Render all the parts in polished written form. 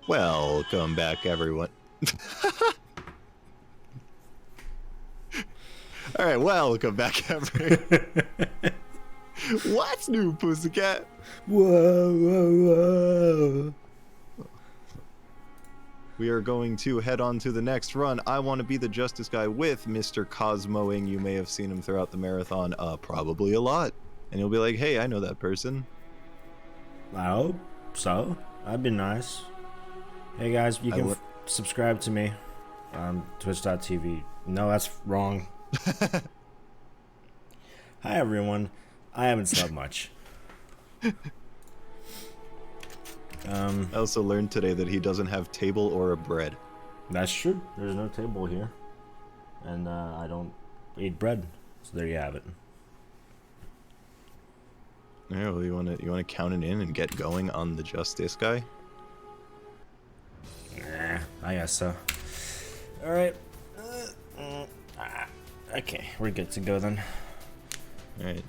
Welcome back, everyone. All right, welcome back, everyone. What's new, pussycat? Whoa, whoa, whoa. We are going to head on to the next run. I want to be the Justice Guy with Mr. Cosmoing. You may have seen him throughout the marathon, probably a lot. And you'll be like, hey, I know that person. I hope so. That'd be nice. Hey guys, you can subscribe to me on twitch.tv. No, that's wrong. Hi everyone. I haven't slept much. I also learned today that he doesn't have table or a bread. That's true. There's no table here. And I don't eat bread. So there you have it. Yeah, well, you wanna count it in and get going on the Justice Guy? Nah, I guess so. Alright. Okay, we're good to go then. Alright.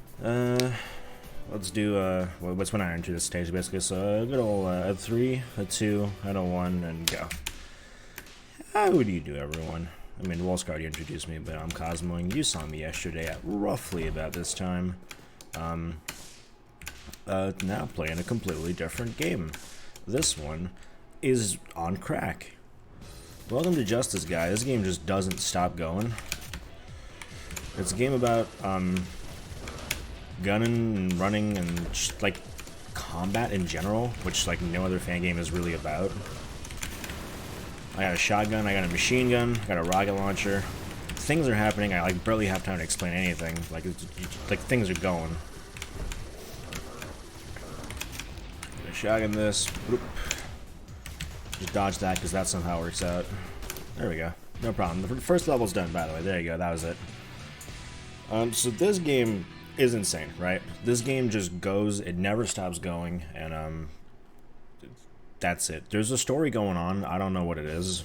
Let's do, what's when I enter this stage, basically. So, a good old, a 3, a 2, and a 1, and go. How do you do, everyone? I mean, Wolfscar already introduced me, but I'm Cosmoing. You saw me yesterday at roughly about this time. Now playing a completely different game. This one is on crack. Welcome to Justice Guy. This game just doesn't stop going. It's a game about, gunning and running and just, like, combat in general, which, like, no other fan game is really about. I got a shotgun, I got a machine gun, I got a rocket launcher. Things are happening, I, like, barely have time to explain anything. Like, like things are going. Shotgun this. Whoop. Just dodge that because that somehow works out. There we go. No problem. The first level's done, by the way. There you go. That was it. So this game is insane, right? This game just goes. It never stops going, and that's it. There's a story going on. I don't know what it is.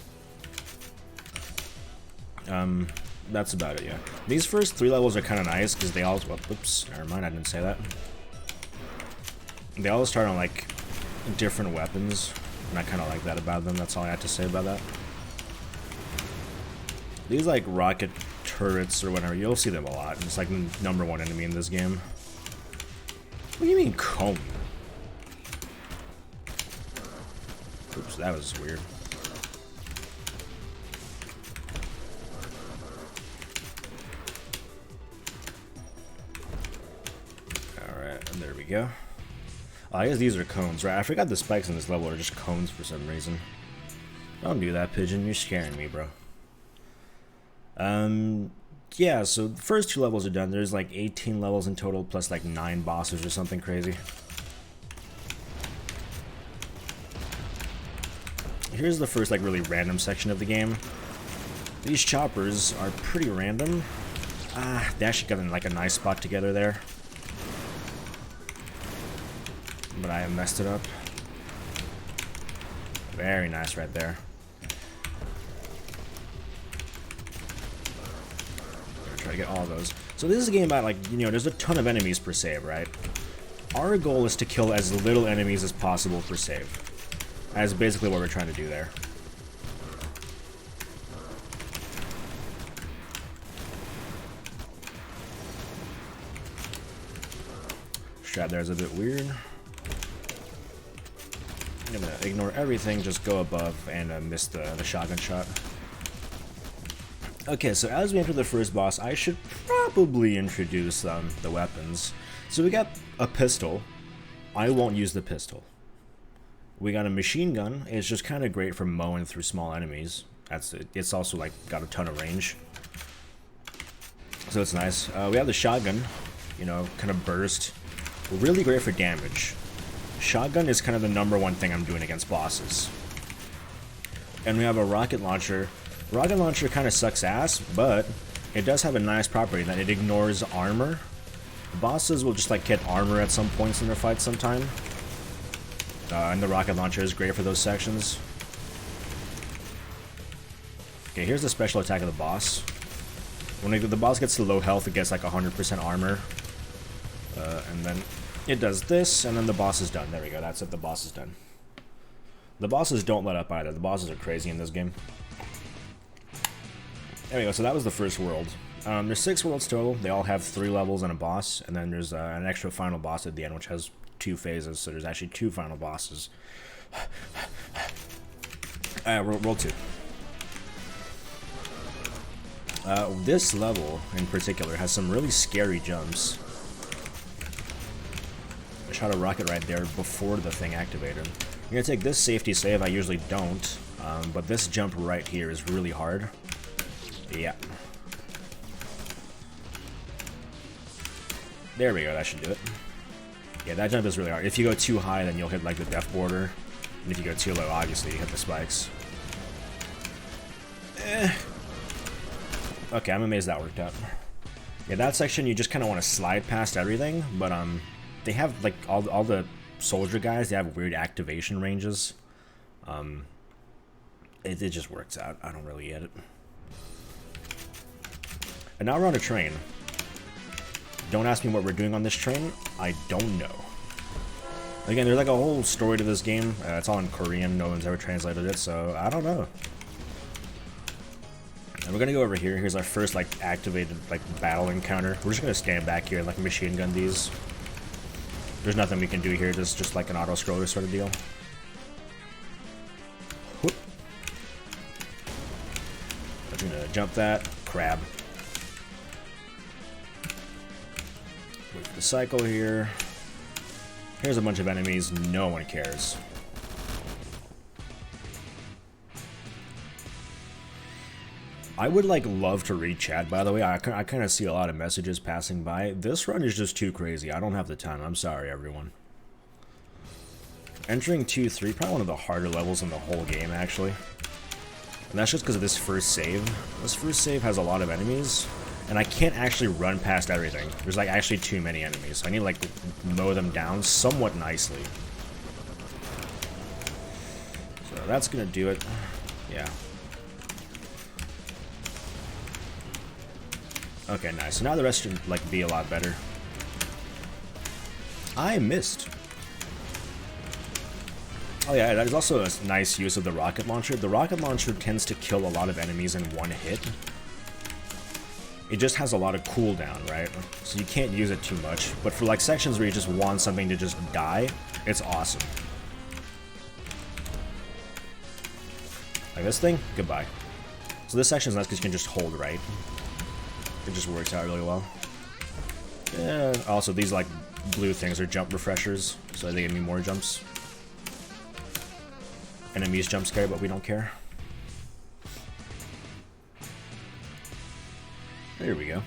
That's about it. Yeah. These first 3 levels are kind of nice because they all. Whoops. Never mind. I didn't say that. They all start on like different weapons, and I kind of like that about them. That's all I have to say about that. These like rocket turrets or whatever, you'll see them a lot. It's like the #1 enemy in this game. What do you mean cone? Oops, that was weird. Alright, and there we go. Oh, I guess these are cones, right? I forgot the spikes in this level are just cones for some reason. Don't do that, Pigeon. You're scaring me, bro. Yeah, so the first 2 levels are done. There's like 18 levels in total, plus like 9 bosses or something crazy. Here's the first like really random section of the game. These choppers are pretty random. They actually got in like a nice spot together there. But I have messed it up. Very nice right there. Try to get all of those. So this is a game about, like, you know, there's a ton of enemies per save, right? Our goal is to kill as little enemies as possible per save. That's basically what we're trying to do there. Strat there is a bit weird. I'm gonna ignore everything, just go above and miss the shotgun shot. Okay, so as we enter the first boss, I should probably introduce the weapons. So we got a pistol. I won't use the pistol. We got a machine gun. It's just kind of great for mowing through small enemies. That's it. It's also like got a ton of range, so it's nice. We have the shotgun. You know, kind of burst. Really great for damage. Shotgun is kind of the #1 thing I'm doing against bosses. And we have a rocket launcher. Rocket launcher kind of sucks ass, but it does have a nice property that it ignores armor. Bosses will just like get armor at some points in their fight sometime. And the rocket launcher is great for those sections. Okay, here's the special attack of the boss. When the boss gets to low health, it gets like 100% armor. And then it does this, and then the boss is done. There we go, that's it, the boss is done. The bosses don't let up either. The bosses are crazy in this game. There we go, so that was the first world. There's 6 worlds total. They all have 3 levels and a boss, and then there's an extra final boss at the end, which has 2 phases, so there's actually 2 final bosses. World 2. This level, in particular, has some really scary jumps. I shot a rocket right there before the thing activated. I'm gonna take this safety save. I usually don't, but this jump right here is really hard. Yeah. There we go, that should do it. Yeah, that jump is really hard. If you go too high, then you'll hit like the death border. And if you go too low, obviously you hit the spikes. Okay, I'm amazed that worked out. Yeah, that section you just kind of want to slide past everything, but they have like all the soldier guys, they have weird activation ranges. It just works out. I don't really get it. And now we're on a train. Don't ask me what we're doing on this train. I don't know. Again, there's like a whole story to this game. It's all in Korean. No one's ever translated it, so I don't know. And we're gonna go over here. Here's our first like activated like battle encounter. We're just gonna stand back here and like machine gun these. There's nothing we can do here. This is just like an auto scroller sort of deal. Whoop. I'm gonna jump that. Crab. Wait for the cycle here. Here's a bunch of enemies. No one cares. I would like love to read chat, by the way. I kind of see a lot of messages passing by. This run is just too crazy. I don't have the time. I'm sorry, everyone. Entering 2-3, probably one of the harder levels in the whole game, actually. And that's just because of this first save. This first save has a lot of enemies, and I can't actually run past everything. There's like actually too many enemies, so I need to like mow them down somewhat nicely. So that's gonna do it. Yeah. Okay, nice. So now the rest should like be a lot better. I missed. Oh yeah, that is also a nice use of the rocket launcher. The rocket launcher tends to kill a lot of enemies in one hit. It just has a lot of cooldown, right? So you can't use it too much. But for like sections where you just want something to just die, it's awesome. Like this thing, goodbye. So this section is nice because you can just hold right. It just works out really well. Yeah. Also, these like blue things are jump refreshers, so they give me more jumps. Enemies jump scare, but we don't care. There we go.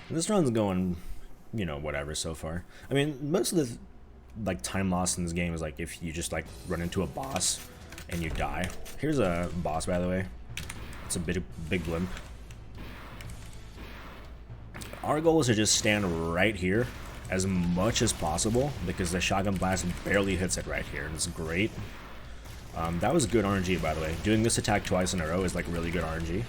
This run's going, you know, whatever so far. I mean, most of the like time lost in this game is like if you just like run into a boss and you die. Here's a boss, by the way. It's a big blimp. Our goal is to just stand right here as much as possible because the shotgun blast barely hits it right here, and it's great. That was good RNG, by the way. Doing this attack twice in a row is like really good RNG.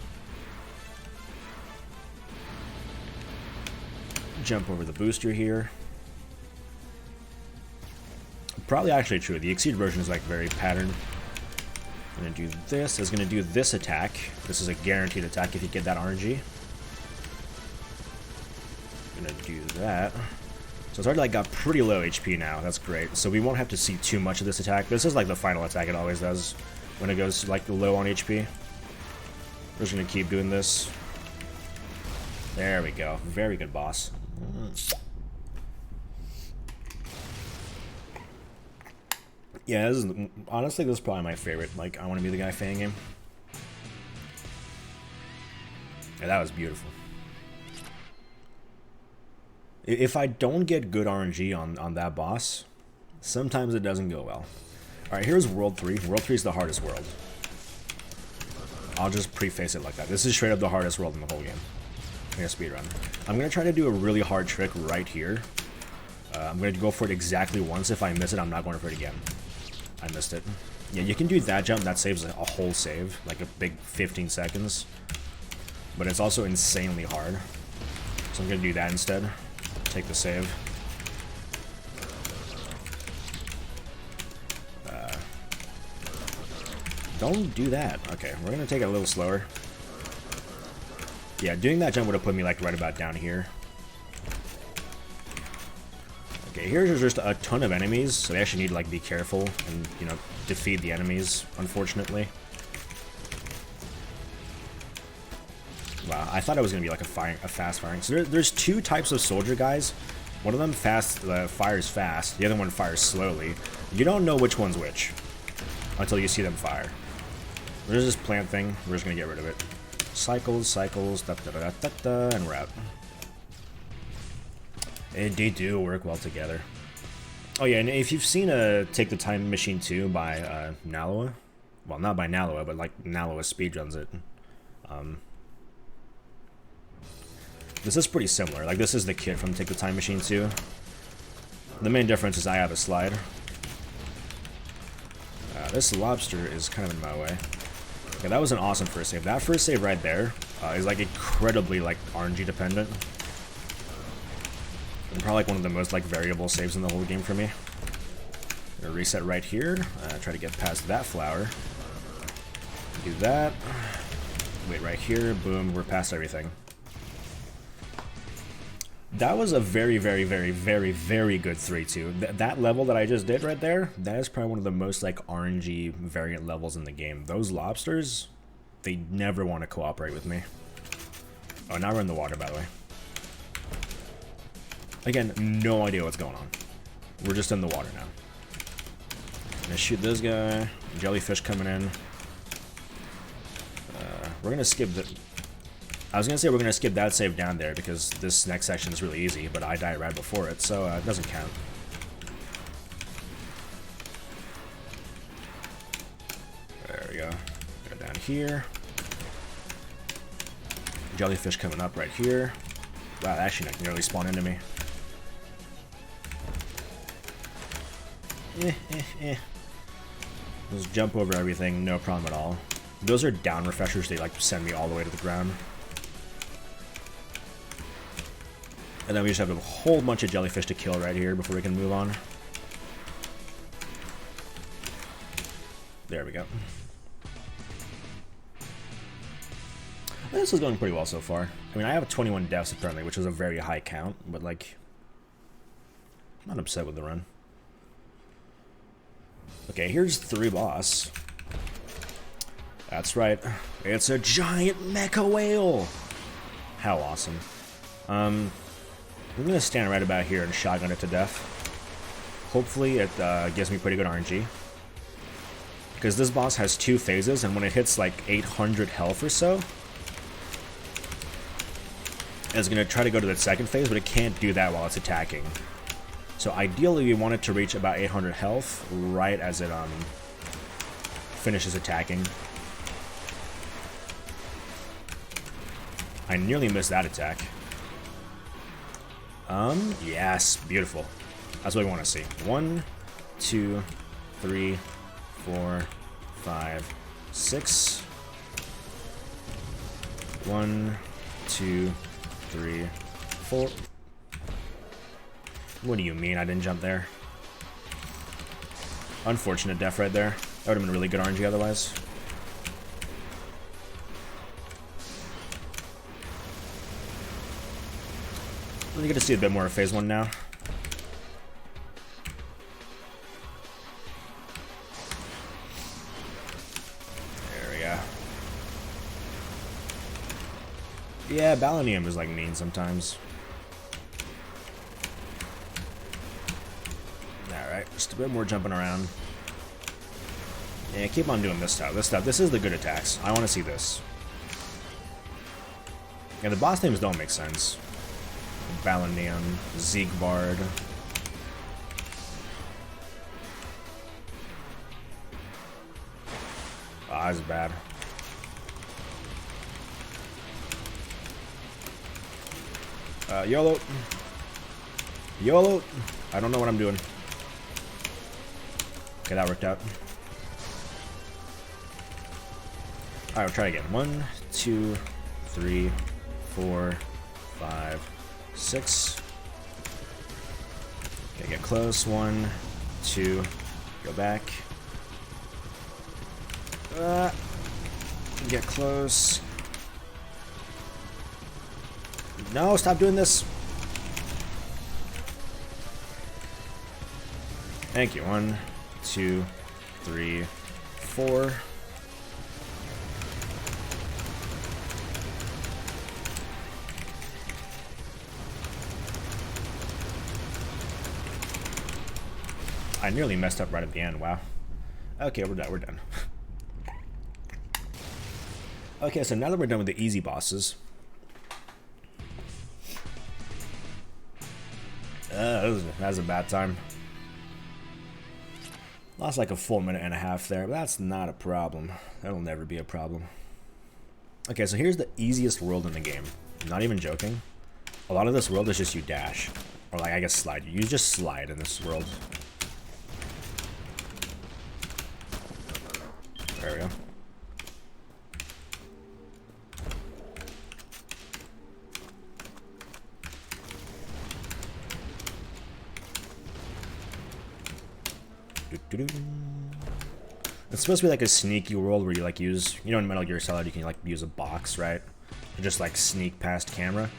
Jump over the booster here. Probably actually true. The Exceed version is like very patterned. I'm gonna do this. It's gonna do this attack. This is a guaranteed attack if you get that RNG. Gonna do that. So it's already like got pretty low HP now. That's great. So we won't have to see too much of this attack. This is like the final attack it always does when it goes like low on HP. We're just gonna keep doing this. There we go. Very good boss. Yeah, this is, honestly, this is probably my favorite. Like, I want to be the guy Fangame. Yeah, that was beautiful. If I don't get good RNG on that boss, sometimes it doesn't go well. Alright, here's World 3. World 3 is the hardest world. I'll just preface it like that. This is straight up the hardest world in the whole game. I'm gonna speedrun. I'm gonna try to do a really hard trick right here. I'm gonna go for it exactly once. If I miss it, I'm not going for it again. I missed it. Yeah, you can do that jump. That saves a whole save, like a big 15 seconds. But it's also insanely hard. So I'm gonna do that instead. Take the save. Don't do that. Okay, we're gonna take it a little slower. Yeah, doing that jump would have put me like right about down here. Okay, here's just a ton of enemies, so they actually need to like be careful and, you know, defeat the enemies, unfortunately. Wow, I thought it was gonna be like a fast firing. So there's two types of soldier guys. One of them fires fast, the other one fires slowly. You don't know which one's which until you see them fire. There's this plant thing, we're just gonna get rid of it. Cycles, da da da da da, and we're out. And they do work well together. Oh yeah, and if you've seen Take the Time Machine 2 by Naloa, well, not by Naloa, but like Naloa speedruns it. This is pretty similar. Like, this is the kid from Take the Time Machine 2. The main difference is I have a slide. This lobster is kind of in my way. Okay, that was an awesome first save. That first save right there is like incredibly like RNG dependent. And probably like one of the most like variable saves in the whole game for me. Gonna reset right here. Try to get past that flower. Do that. Wait right here. Boom. We're past everything. That was a very, very, very, very, very good 3-2. That level that I just did right there, that is probably one of the most like RNG variant levels in the game. Those lobsters, they never want to cooperate with me. Oh, now we're in the water, by the way. Again, no idea what's going on. We're just in the water now. Gonna shoot this guy. Jellyfish coming in. We're gonna skip the... I was gonna say we're gonna skip that save down there because this next section is really easy, but I died right before it, so it doesn't count. There we go. Go down here. Jellyfish coming up right here. Wow, that actually nearly spawned into me. Just jump over everything, no problem at all. Those are down refreshers, they like send me all the way to the ground. And then we just have a whole bunch of jellyfish to kill right here before we can move on. There we go. This is going pretty well so far. I mean, I have 21 deaths apparently, which is a very high count, but like, I'm not upset with the run. Okay, here's 3 boss. That's right. It's a giant mecha whale. How awesome. I'm gonna stand right about here and shotgun it to death. Hopefully it gives me pretty good RNG. Because this boss has 2 phases, and when it hits like 800 health or so, it's gonna try to go to the second phase, but it can't do that while it's attacking. So ideally we want it to reach about 800 health right as it finishes attacking. I nearly missed that attack. Yes, beautiful. That's what we want to see. 1, 2, 3, 4, 5, 6. 1, 2, 3, 4. What do you mean I didn't jump there? Unfortunate death right there. That would have been really good RNG otherwise. You get to see a bit more of phase 1 now. There we go. Yeah, Balanium is like mean sometimes. Alright, just a bit more jumping around. Yeah, keep on doing this stuff. This is the good attacks. I want to see this. Yeah, the boss names don't make sense. Balanium, Zeegbard. Ah, that's bad. YOLO. YOLO. I don't know what I'm doing. Okay, that worked out. Alright, we'll try again. 1, 2, 3, 4, 5, 6. Okay, get close. 1, 2. Go back. Get close. No, stop doing this. Thank you. 1, 2, 3, 4. I nearly messed up right at the end. Wow. Okay, we're done. We're done. Okay, so now that we're done with the easy bosses. That was a bad time. Lost like a full minute and a half there, but that's not a problem. That'll never be a problem. Okay, so here's the easiest world in the game. I'm not even joking. A lot of this world is just you dash. Or like, I guess slide. You just slide in this world. There we go. It's supposed to be like a sneaky world where you like use, you know, in Metal Gear Solid you can like use a box, right? To just like sneak past camera.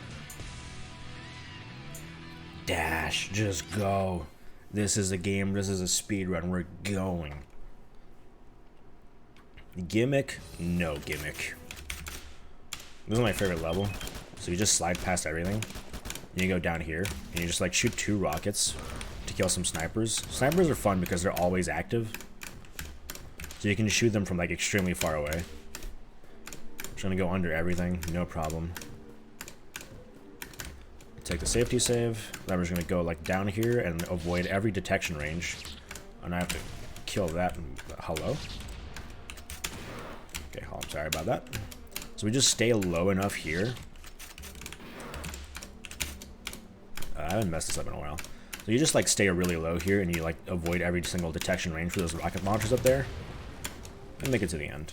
Dash, just go. This is a game, this is a speed run, we're going. Gimmick? No gimmick. This is my favorite level. So you just slide past everything. And you go down here, and you just like shoot 2 rockets to kill some snipers. Snipers are fun because they're always active. So you can shoot them from like extremely far away. Just gonna go under everything, no problem. Take the safety save. Then we're just gonna go like down here and avoid every detection range. And I have to kill that. Hello? Okay, I'm sorry about that. So we just stay low enough here. I haven't messed this up in a while. So you just like stay really low here and you like avoid every single detection range for those rocket launchers up there. And make it to the end.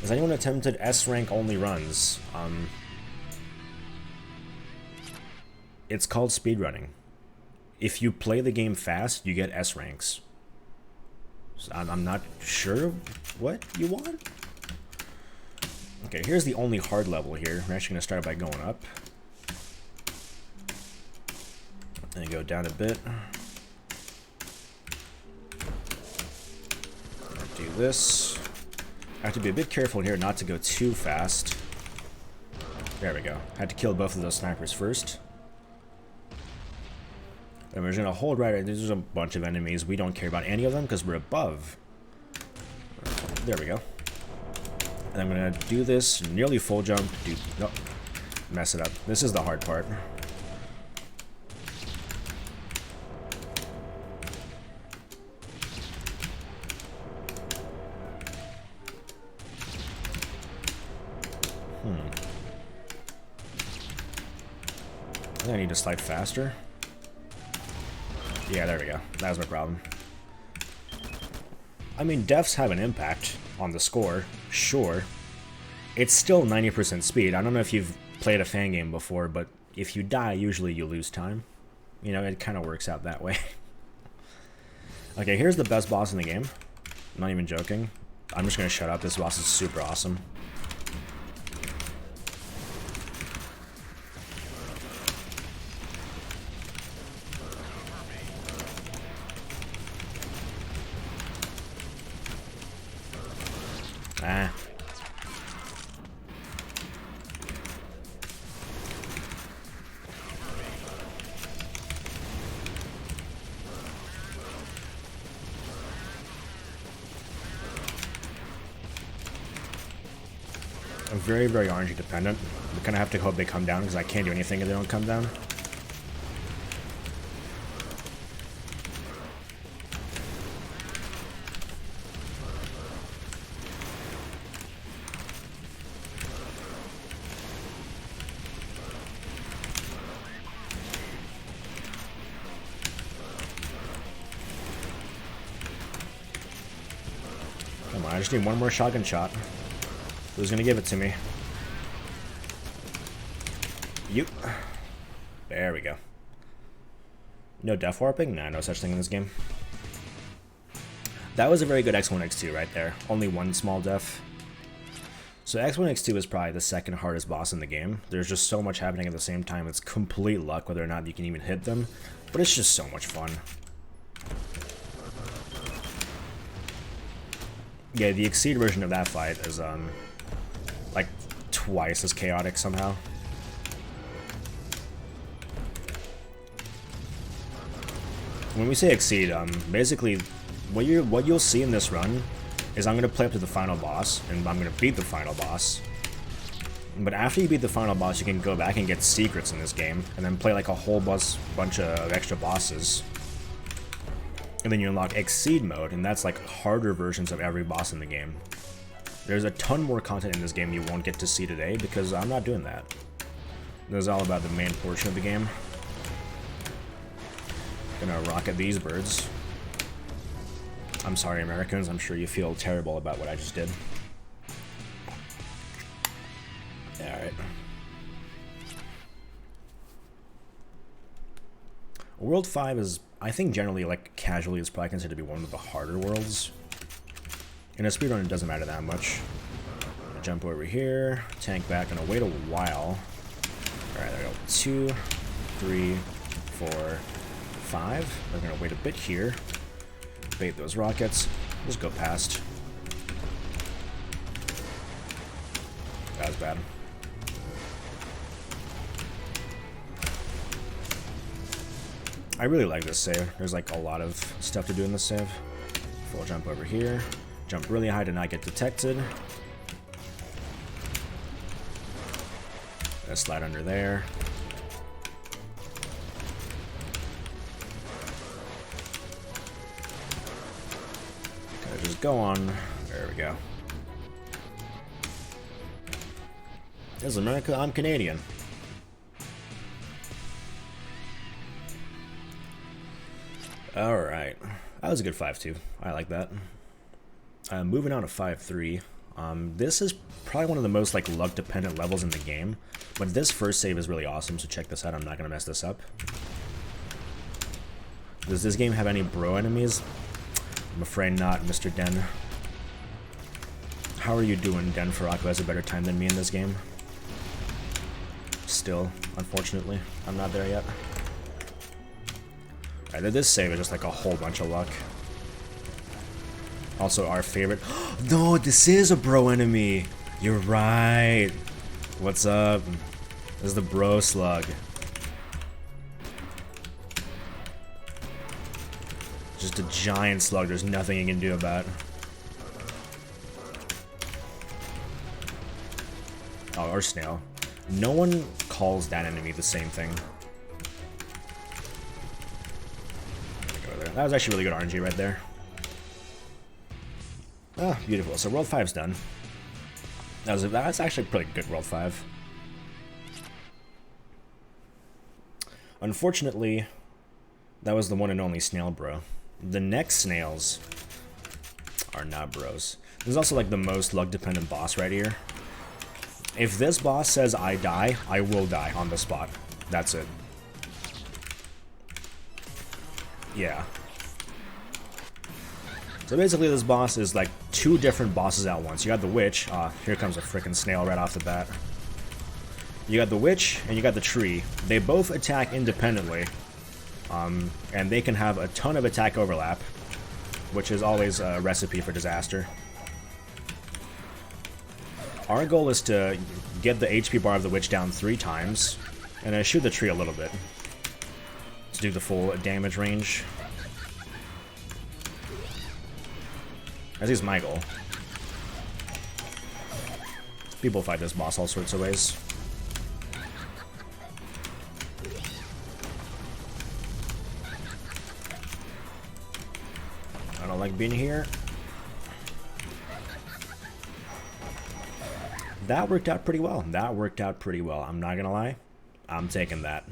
Has anyone attempted S rank only runs? It's called speedrunning. If you play the game fast, you get S ranks. So I'm not sure what you want. Okay, here's the only hard level here. We're actually going to start by going up. And go down a bit. Do this. I have to be a bit careful here not to go too fast. There we go. I had to kill both of those snipers first. And we're just going to hold right. There's a bunch of enemies. We don't care about any of them because we're above. There we go. And I'm going to do this nearly full jump. Nope. Mess it up. This is the hard part. I need to slide faster. Yeah, there we go. That was my problem. I mean, deaths have an impact on the score, sure. It's still 90% speed. I don't know if you've played a Fangame before, but if you die, usually you lose time. You know, it kind of works out that way. Okay, here's the best boss in the game. I'm not even joking. I'm just going to shut up. This boss is super awesome. Ah. I'm very, very RNG dependent. We kind of have to hope they come down because I can't do anything if they don't come down. Come on, I just need one more shotgun shot. Who's gonna give it to me? You. There we go. No death warping? Nah, no such thing in this game. That was a very good X1, X2 right there. Only one small death. So X1, X2 is probably the second hardest boss in the game. There's just so much happening at the same time. It's complete luck whether or not you can even hit them. But it's just so much fun. Yeah, the Exceed version of that fight is, like, twice as chaotic somehow. When we say Exceed, basically, what you'll see in this run is I'm going to play up to the final boss, and I'm going to beat the final boss. But after you beat the final boss, you can go back and get secrets in this game, and then play like a whole bunch of extra bosses. And then you unlock Exceed mode, and that's like harder versions of every boss in the game. There's a ton more content in this game you won't get to see today, because I'm not doing that. This is all about the main portion of the game. Gonna rocket these birds. I'm sorry, Americans, I'm sure you feel terrible about what I just did. Alright. World 5 is, I think generally, like, casually, is probably considered to be one of the harder worlds. In a speedrun, it doesn't matter that much. Jump over here, tank back, gonna wait a while. Alright, there we go. 2, 3, 4, 5. We're gonna wait a bit here. Bait those rockets. Just go past. That was bad. I really like this save. There's like a lot of stuff to do in this save. Full jump over here. Jump really high to not get detected. Gonna slide under there. Gotta just go on. There we go. This is America, I'm Canadian. Alright. That was a good 5-2. I like that. Moving on to 5-3. This is probably one of the most like luck-dependent levels in the game, but this first save is really awesome, so check this out. I'm not going to mess this up. Does this game have any bro enemies? I'm afraid not, Mr. Den. How are you doing, Den Farako has a better time than me in this game? Still, unfortunately, I'm not there yet. Alright, this save is just like a whole bunch of luck. Also, our favorite. No, this is a bro enemy. You're right. What's up? This is the bro slug. Just a giant slug. There's nothing you can do about. Oh, or snail. No one calls that enemy the same thing. That was actually really good RNG right there. Ah, beautiful. So World 5's done. That's actually a pretty good World 5. Unfortunately, that was the one and only snail bro. The next snails are not bros. This is also like the most luck-dependent boss right here. If this boss says I die, I will die on the spot. That's it. Yeah. So basically this boss is like two different bosses at once. You got the witch. Here comes a freaking snail right off the bat. You got the witch and you got the tree. They both attack independently. And they can have a ton of attack overlap, which is always a recipe for disaster. Our goal is to get the HP bar of the witch down 3 times, and then shoot the tree a little bit to do the full damage range. That is my goal. People fight this boss all sorts of ways. I don't like being here. That worked out pretty well. That worked out pretty well. I'm not gonna lie. I'm taking that.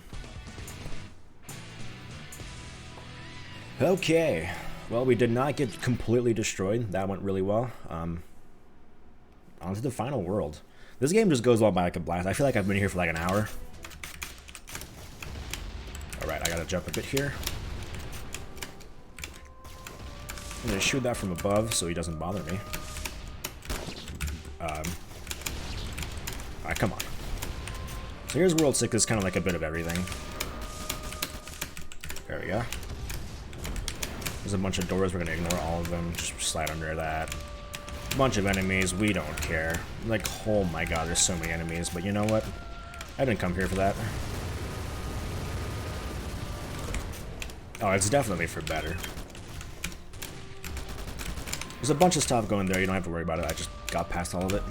Okay. Well, we did not get completely destroyed. That went really well. On to the final world. This game just goes on by like a blast. I feel like I've been here for like an hour. Alright, I gotta jump a bit here. I'm gonna shoot that from above so he doesn't bother me. Alright, come on. So here's World 6 is kind of like a bit of everything. There we go. There's a bunch of doors, we're gonna ignore all of them, just slide under that. Bunch of enemies, we don't care. Like, oh my god, there's so many enemies, but you know what? I didn't come here for that. Oh, it's definitely for better. There's a bunch of stuff going there, you don't have to worry about it, I just got past all of it.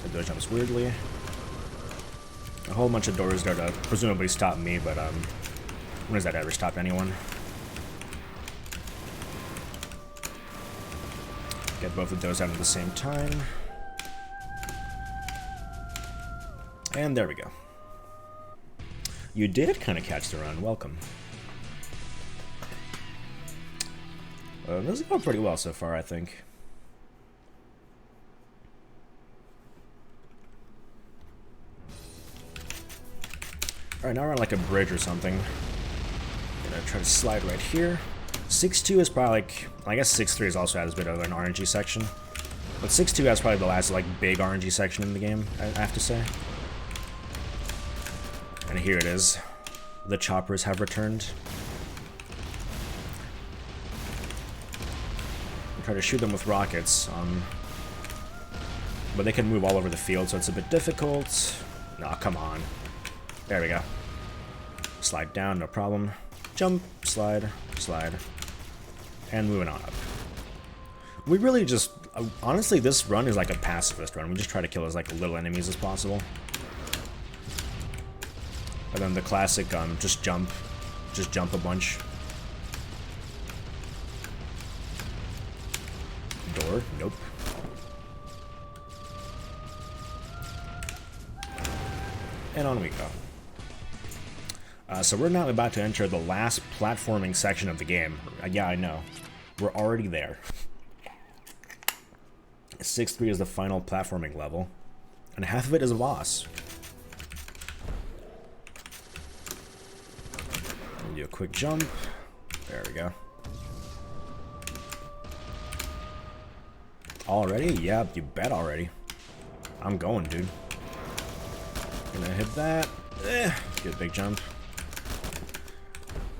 The door jumps weirdly. A whole bunch of doors there to presumably stop me, but when has that ever stopped anyone? Get both of those out at the same time. And there we go. You did kind of catch the run. Welcome. This is going pretty well so far, I think. Alright, now we're on like a bridge or something. Gonna try to slide right here. 6-2 is probably like, I guess 6-3 has also had a bit of an RNG section. But 6-2 has probably the last like big RNG section in the game, I have to say. And here it is. The choppers have returned. Try to shoot them with rockets, but they can move all over the field, so it's a bit difficult. Nah, come on. There we go. Slide down, no problem. Jump, slide, slide. And moving on up. We really just... honestly, this run is like a pacifist run. We just try to kill as like little enemies as possible. And then the classic, just jump a bunch. Door, nope. And on we go. So we're now about to enter the last platforming section of the game. Yeah, I know. We're already there. 6-3 is the final platforming level, and half of it is a boss. Do a quick jump. There we go. Already? Yeah, you bet already. I'm going, dude. Gonna hit that. Get a big jump.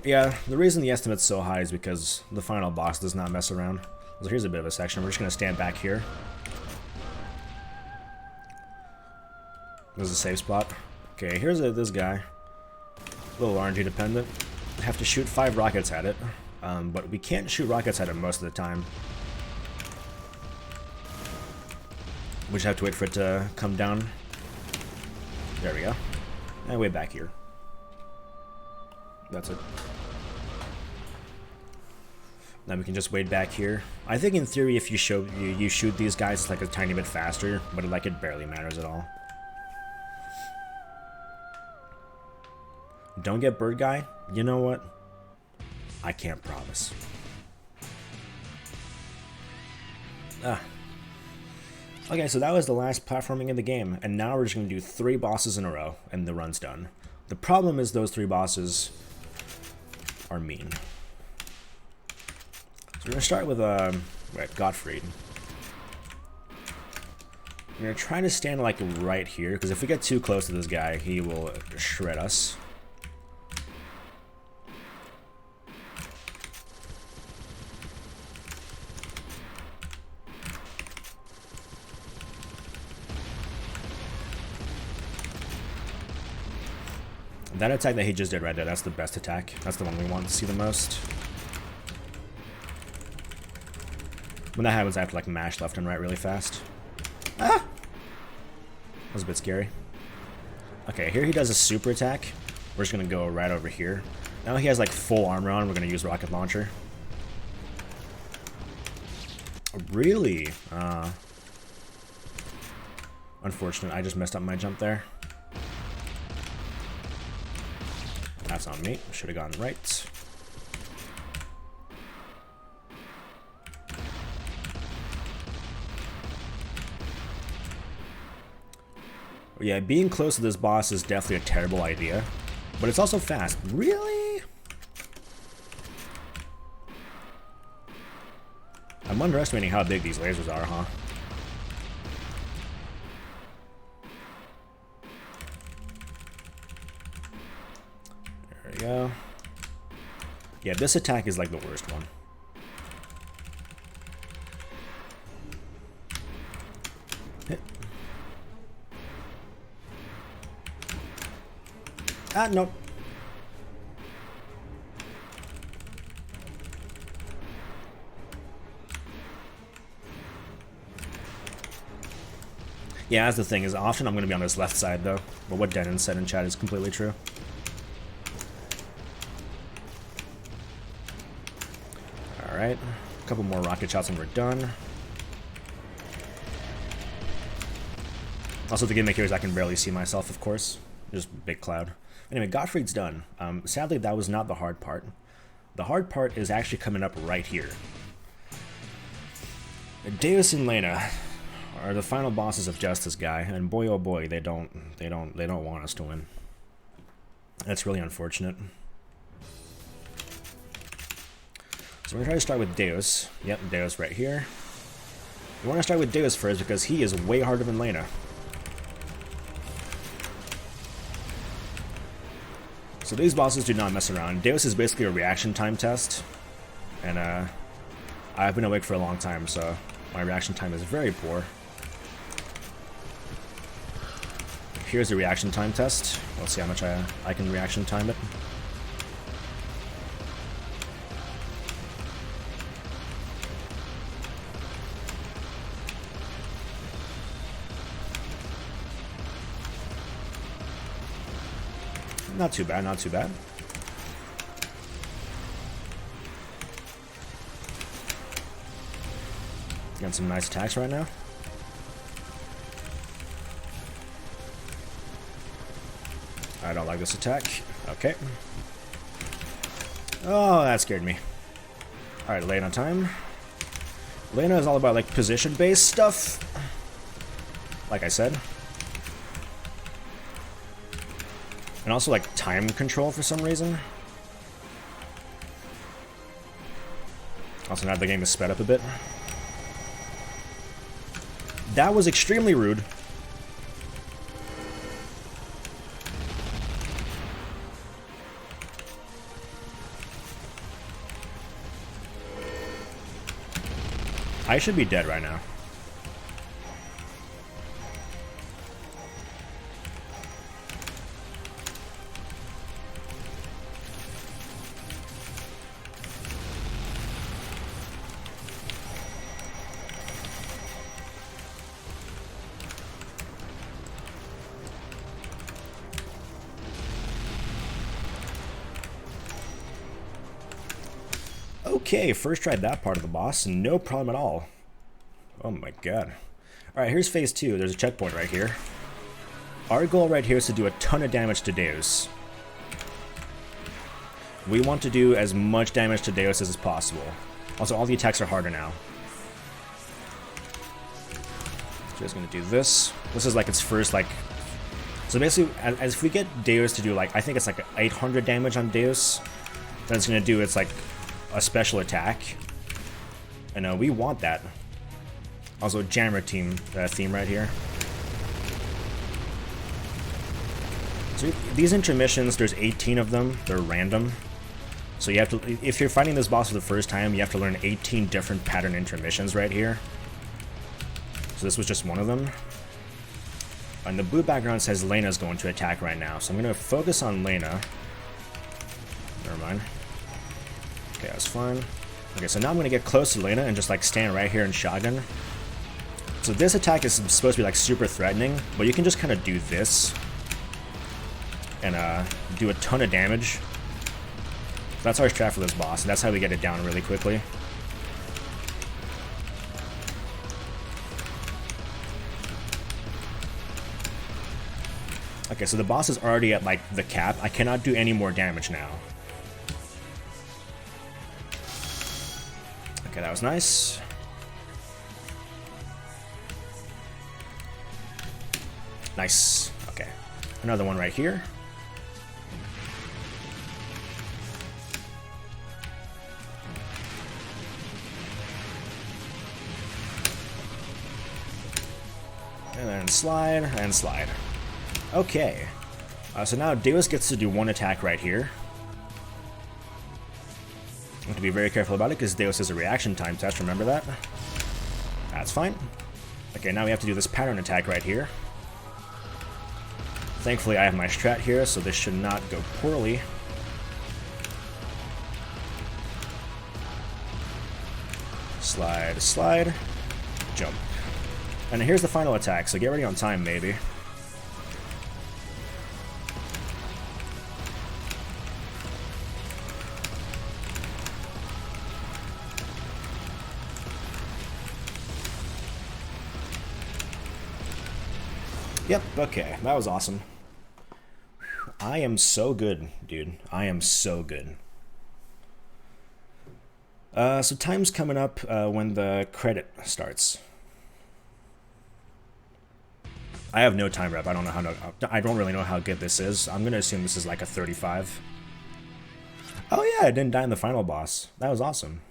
Yeah, the reason the estimate's so high is because the final boss does not mess around. So here's a bit of a section. We're just gonna stand back here. This is a safe spot. Okay, here's this guy. A little RNG dependent. I have to shoot 5 rockets at it, but we can't shoot rockets at it most of the time. We just have to wait for it to come down. There we go. And way back here. That's it. Now we can just wait back here. I think in theory if you shoot these guys it's like a tiny bit faster, but it barely matters at all. Don't get bird guy? You know what? I can't promise. Okay, so that was the last platforming in the game, and now we're just going to do 3 bosses in a row, and the run's done. The problem is those 3 bosses are mean. So we're going to start with, Gottfried. We're going to try to stand, like, right here, because if we get too close to this guy, he will shred us. That attack that he just did right there, that's the best attack. That's the one we want to see the most. When that happens, I have to like mash left and right really fast. Ah! That was a bit scary. Okay, here he does a super attack. We're just gonna go right over here. Now he has like full armor on, we're gonna use rocket launcher. Really? Unfortunate, I just messed up my jump there. That's on me. Should have gone right. Yeah, being close to this boss is definitely a terrible idea, but it's also fast. Really? I'm underestimating how big these lasers are, huh? There we go. Yeah, this attack is like the worst one. Hit. Ah, nope. Yeah, that's the thing, is often I'm going to be on this left side, though. But what Denon said in chat is completely true. Alright, a couple more rocket shots and we're done. Also, the gimmick here is I can barely see myself, of course. Just big cloud. Anyway, Gottfried's done. Sadly, that was not the hard part. The hard part is actually coming up right here. Deus and Lena are the final bosses of Justice Guy, and boy oh boy, they don't want us to win. That's really unfortunate. So we're gonna try to start with Deus. Yep, Deus right here. We want to start with Deus first because he is way harder than Lena. So these bosses do not mess around. Deus is basically a reaction time test, and I've been awake for a long time, so my reaction time is very poor. Here's the reaction time test. Let's see how much I can reaction time it. Not too bad, not too bad. Getting some nice attacks right now. I don't like this attack. Okay. Oh, that scared me. Alright, Lena time. Lena is all about, like, position-based stuff. Like I said. And also, like, time control for some reason. Also, now the game is sped up a bit. That was extremely rude. I should be dead right now. Okay, first tried that part of the boss, no problem at all. Oh my god. Alright, here's phase 2. There's a checkpoint right here. Our goal right here is to do a ton of damage to Deus. We want to do as much damage to Deus as possible. Also, all the attacks are harder now. So just gonna do this. This is like its first, like... So basically, as if we get Deus to do, like, I think it's like 800 damage on Deus, then it's gonna do its, like, a special attack. And we want that. Also, Jammer theme right here. So these intermissions, there's 18 of them. They're random. So you have to, if you're fighting this boss for the first time, you have to learn 18 different pattern intermissions right here. So this was just one of them. And the blue background says Lena's going to attack right now. So I'm going to focus on Lena. Never mind. Okay, that's fine. Okay, so now I'm going to get close to Lena and just like stand right here and shotgun. So this attack is supposed to be like super threatening, but you can just kind of do this and do a ton of damage. That's our strat for this boss, and that's how we get it down really quickly. Okay, so the boss is already at like the cap. I cannot do any more damage now. Okay, that was nice. Nice. Okay. Another one right here. and slide, and slide. Okay. So now Deus gets to do one attack right here. I have to be very careful about it because Deus is a reaction time test, remember that? That's fine. Okay, now we have to do this pattern attack right here. Thankfully I have my strat here, so this should not go poorly. Slide, slide, jump. And here's the final attack, so get ready on time, maybe. Yep, okay, that was awesome. I am so good, dude. I am so good. So time's coming up when the credit starts. I have no time rep. I don't know how to, I don't really know how good this is. I'm gonna assume this is like a 35. Oh yeah, I didn't die in the final boss. That was awesome.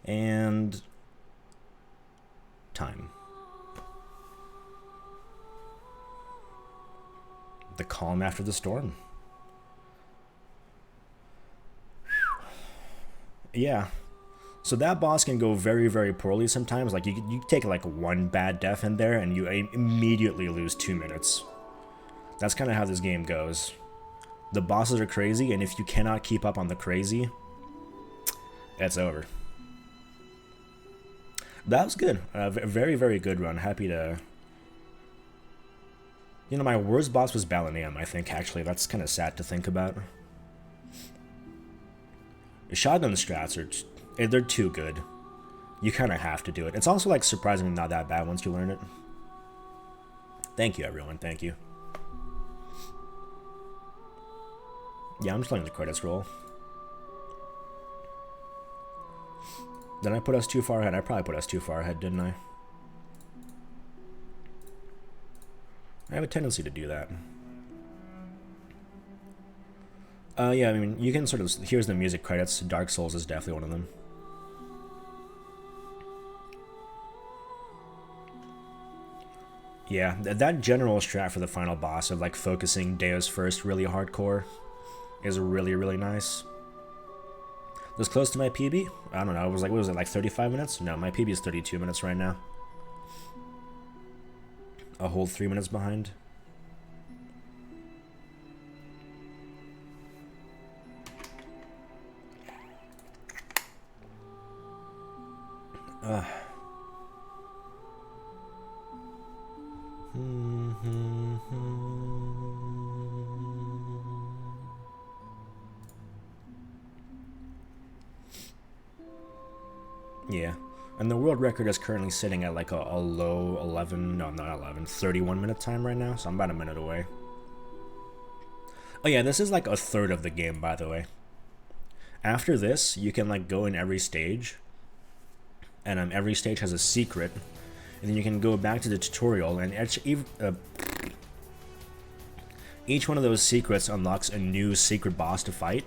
And time. The calm after the storm. Yeah. So that boss can go very, very poorly sometimes. Like, you take like one bad death in there and you immediately lose 2 minutes. That's kind of how this game goes. The bosses are crazy, and if you cannot keep up on the crazy, it's over. That was good. A very, very good run. Happy to... You know, my worst boss was Balanium, I think, actually. That's kind of sad to think about. Shotgun strats are... They're too good. You kind of have to do it. It's also, like, surprisingly not that bad once you learn it. Thank you, everyone. Thank you. Yeah, I'm just letting the credits roll. Did I put us too far ahead? I probably put us too far ahead, didn't I? I have a tendency to do that. Yeah, I mean, you can sort of... Here's the music credits. Dark Souls is definitely one of them. Yeah, that general strat for the final boss of, like, focusing Deus first really hardcore is really, really nice. It was close to my PB. I don't know. It was like, what was it, like 35 minutes? No, my PB is 32 minutes right now. A whole 3 minutes behind. Yeah, and the world record is currently sitting at like a low 11, no, not 11, 31 minute time right now, so I'm about a minute away. Oh yeah, this is like a third of the game, by the way. After this, you can like go in every stage, and every stage has a secret, and then you can go back to the tutorial, and each one of those secrets unlocks a new secret boss to fight.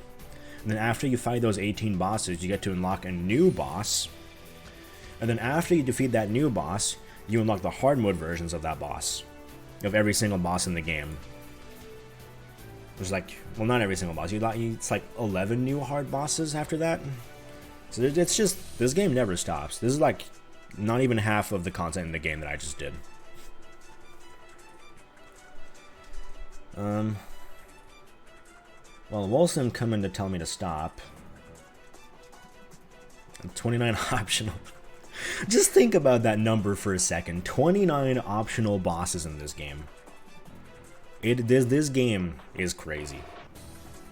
And then after you fight those 18 bosses, you get to unlock a new boss. And then after you defeat that new boss, you unlock the hard mode versions of that boss. Of every single boss in the game. There's like, well, not every single boss. It's like 11 new hard bosses after that. So it's just, this game never stops. This is like not even half of the content in the game that I just did. Well, Wilson coming to tell me to stop. 29 optional. Just think about that number for a second. 29 optional bosses in this game. This game is crazy.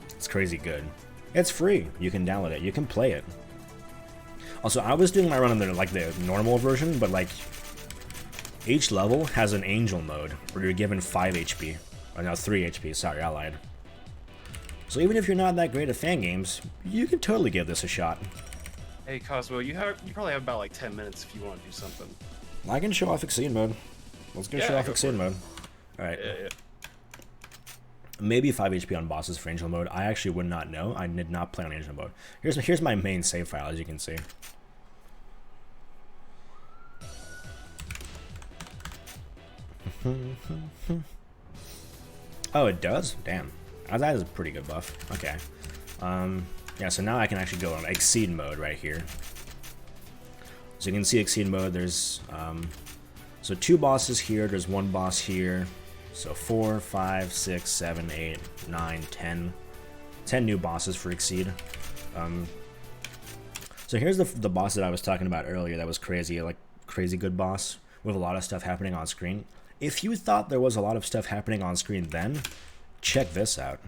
It's crazy good. It's free. You can download it. You can play it. Also, I was doing my run on the normal version, but like each level has an angel mode where you're given 5 HP. Or no, 3 HP. Sorry, I lied. So even if you're not that great at Fangames, you can totally give this a shot. Hey Cosmo, you probably have about like 10 minutes if you want to do something. I can show off Exceed mode. Let's go show off Exceed mode. Alright. Yeah. Maybe 5 HP on bosses for Angel mode. I actually would not know. I did not play on Angel mode. Here's my main save file, as you can see. Oh, it does? Damn. That is a pretty good buff. Okay. Yeah, so now I can actually go on Exceed mode right here. So you can see Exceed mode, there's so 2 bosses here, there's 1 boss here. So 4, 5, 6, 7, 8, 9, 10. 10 new bosses for Exceed. So here's the boss that I was talking about earlier that was crazy, like crazy good boss with a lot of stuff happening on screen. If you thought there was a lot of stuff happening on screen then, check this out.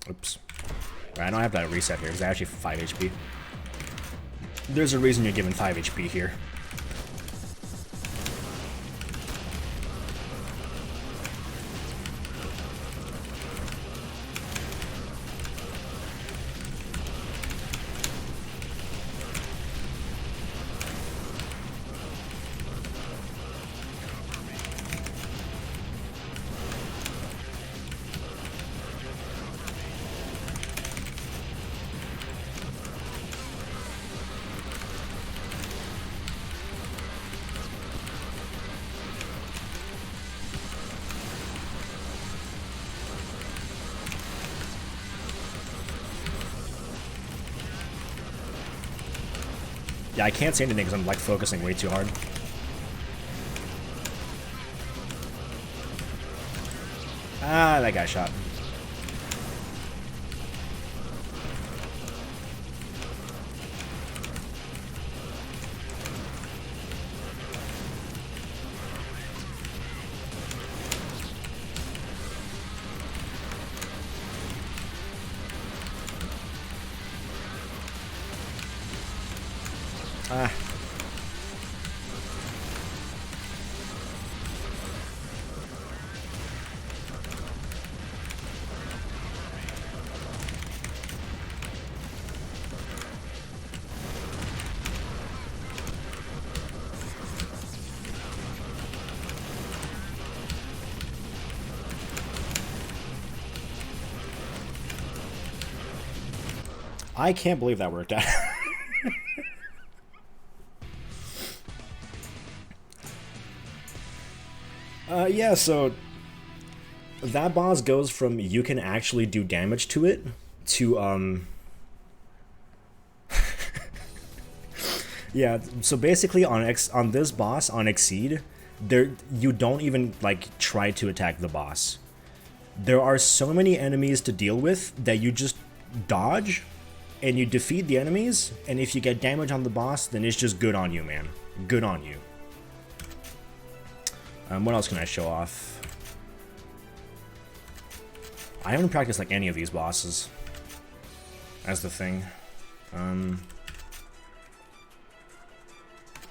Oops. I don't have that reset here because I actually have 5 HP. There's a reason you're given 5 HP here. Yeah, I can't say anything because I'm like focusing way too hard. Ah, that guy shot. Ah. I can't believe that worked out. Yeah, so that boss goes from you can actually do damage to it to yeah, so basically on this boss on Exceed, you don't even like try to attack the boss. There are so many enemies to deal with that you just dodge and you defeat the enemies, and if you get damage on the boss, then it's just good on you, man. Good on you. What else can I show off? I haven't practiced like any of these bosses. That's the thing.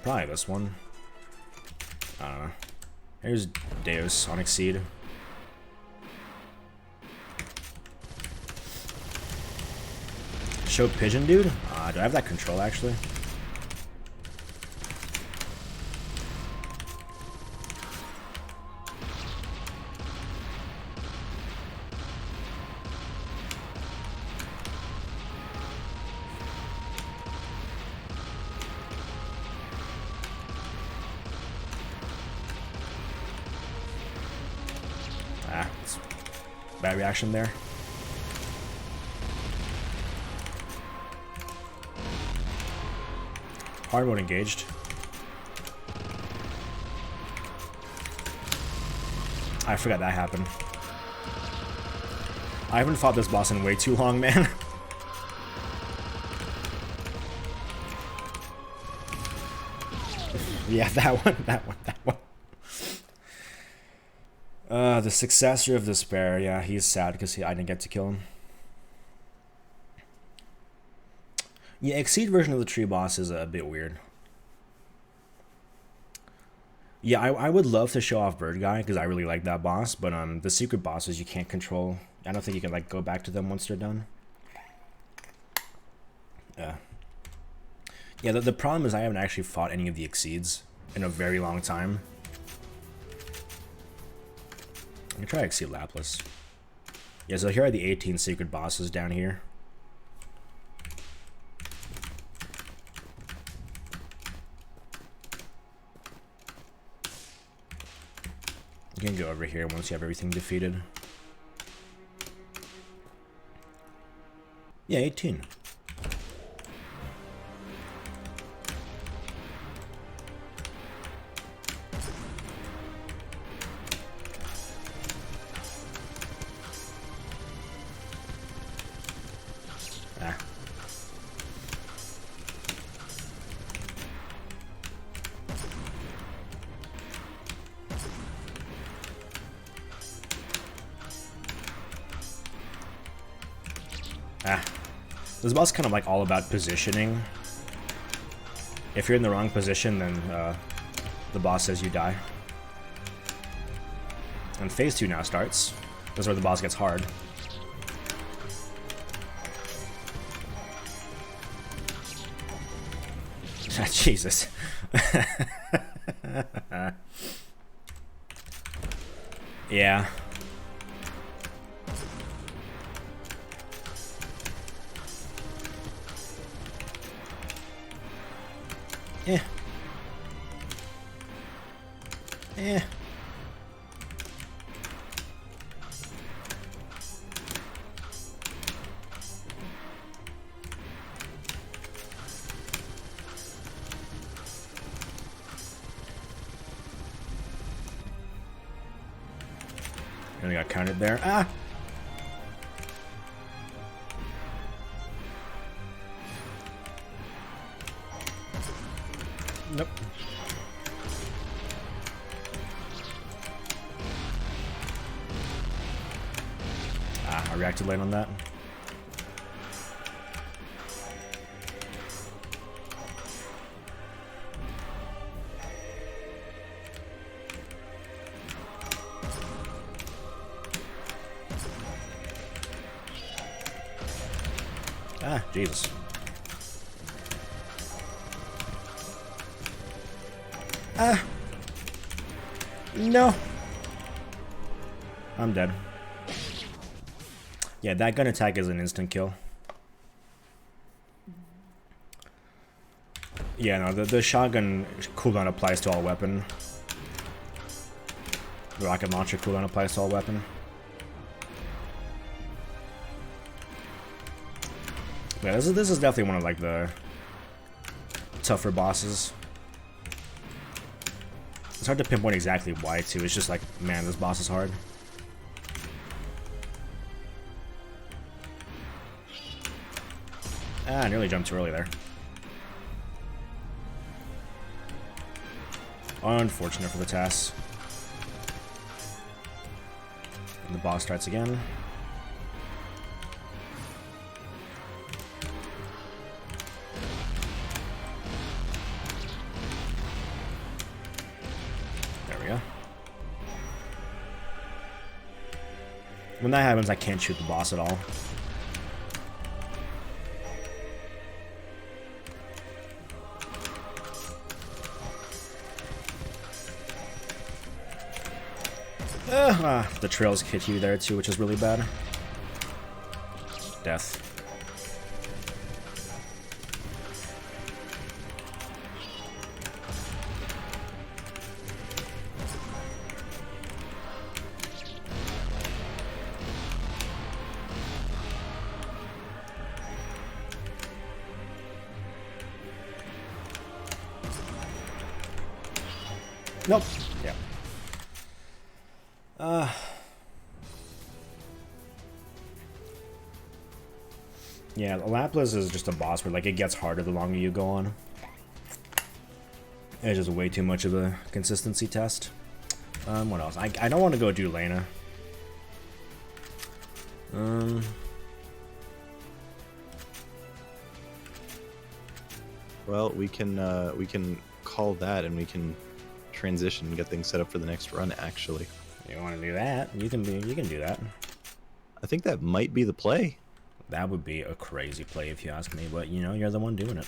Probably this one. I don't know. Here's Deus on Exceed. Show Pigeon Dude? Do I have that control actually? Bad reaction there. Hard mode engaged. I forgot that happened. I haven't fought this boss in way too long, man. Yeah, that one. The Successor of Despair. Yeah, he's sad because I didn't get to kill him. Yeah, Exceed version of the tree boss is a bit weird. Yeah, I would love to show off Bird Guy because I really like that boss, but the secret bosses you can't control. I don't think you can like go back to them once they're done. Yeah. Yeah, the problem is I haven't actually fought any of the Exceeds in a very long time. I'm gonna try Exceed Lapis. Yeah, so here are the 18 secret bosses down here. You can go over here once you have everything defeated. Yeah, 18. Ah. Ah. This boss is kind of like all about positioning. If you're in the wrong position, then the boss says you die. And phase 2 now starts. This is where the boss gets hard. Jesus. Yeah. Yeah. Yeah. And I got counted there. Ah! Nope. Ah, I reacted late on that. Ah, Jesus. Ah! No! I'm dead. Yeah, that gun attack is an instant kill. Yeah, no, the shotgun cooldown applies to all weapon. The rocket launcher cooldown applies to all weapon. Yeah, this is definitely one of like the tougher bosses. It's hard to pinpoint exactly why too. It's just like, man, this boss is hard. Ah, I nearly jumped too early there. Unfortunate for the task. And the boss starts again. When that happens, I can't shoot the boss at all. The trails hit you there too, which is really bad. Death. Nope. Yeah. Yeah, Lapis is just a boss where like it gets harder the longer you go on. It's just way too much of a consistency test. What else? I don't want to go do Lena. Well, we can call that and we can transition and get things set up for the next run. Actually, You want to do that? You can do that. I think that might be the play. That would be a crazy play if you ask me, but you know, you're the one doing it.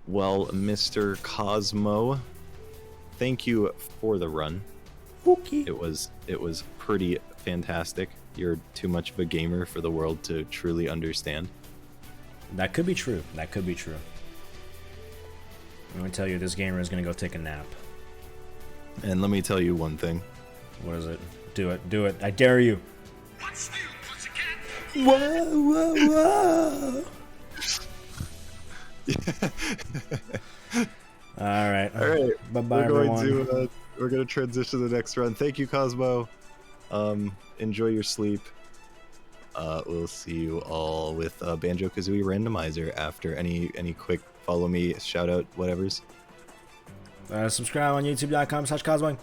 Well, Mr. Cosmo, thank you for the run. Okay. It was pretty fantastic. You're too much of a gamer for the world to truly understand. That could be true. That could be true. I'm gonna tell you, this gamer is gonna go take a nap. And let me tell you one thing. What is it? Do it. Do it. I dare you. Whoa, whoa, whoa. All right. Bye-bye, everyone. We're going to transition to the next run. Thank you, Cosmo. Enjoy your sleep. We'll see you all with Banjo-Kazooie Randomizer after. Any quick follow me, shout out, whatevers? Subscribe on youtube.com/Cosmoing.